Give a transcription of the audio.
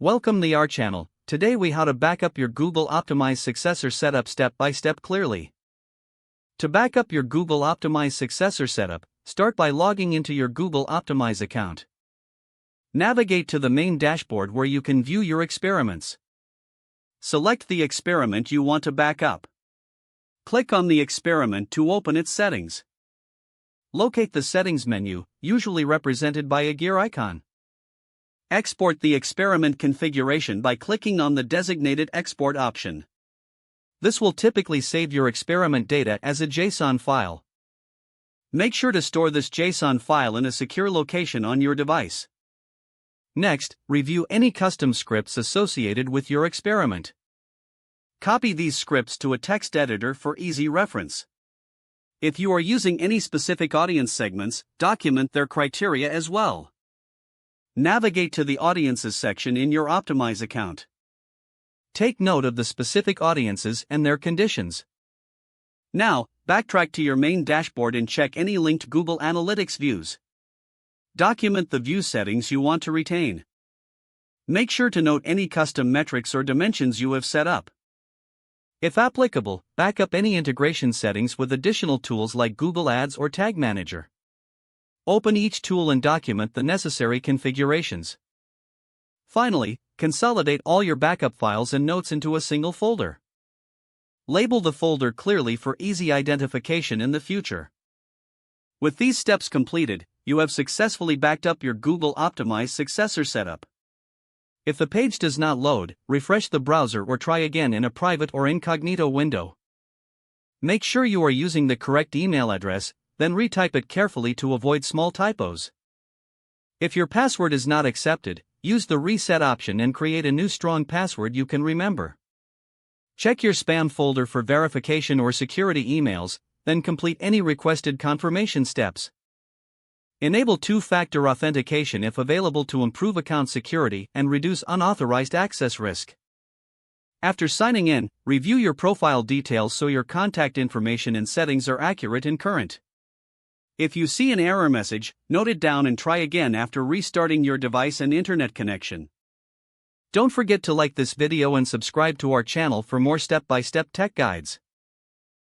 Welcome to our channel. Today we how to back up your Google Optimize Successor setup step by step clearly. To back up your Google Optimize Successor setup, start by logging into your Google Optimize account. Navigate to the main dashboard where you can view your experiments. Select the experiment you want to back up. Click on the experiment to open its settings. Locate the settings menu, usually represented by a gear icon. Export the experiment configuration by clicking on the designated export option. This will typically save your experiment data as a JSON file. Make sure to store this JSON file in a secure location on your device. Next, review any custom scripts associated with your experiment. Copy these scripts to a text editor for easy reference. If you are using any specific audience segments, document their criteria as well. Navigate to the Audiences section in your Optimize account. Take note of the specific audiences and their conditions. Now, backtrack to your main dashboard and check any linked Google Analytics views. Document the view settings you want to retain. Make sure to note any custom metrics or dimensions you have set up. If applicable, back up any integration settings with additional tools like Google Ads or Tag Manager. Open each tool and document the necessary configurations. Finally, consolidate all your backup files and notes into a single folder. Label the folder clearly for easy identification in the future. With these steps completed, you have successfully backed up your Google Optimize Successor setup. If the page does not load, refresh the browser or try again in a private or incognito window. Make sure you are using the correct email address, then retype it carefully to avoid small typos. If your password is not accepted, use the reset option and create a new strong password you can remember. Check your spam folder for verification or security emails, then complete any requested confirmation steps. Enable two-factor authentication if available to improve account security and reduce unauthorized access risk. After signing in, review your profile details so your contact information and settings are accurate and current. If you see an error message, note it down and try again after restarting your device and internet connection. Don't forget to like this video and subscribe to our channel for more step-by-step tech guides.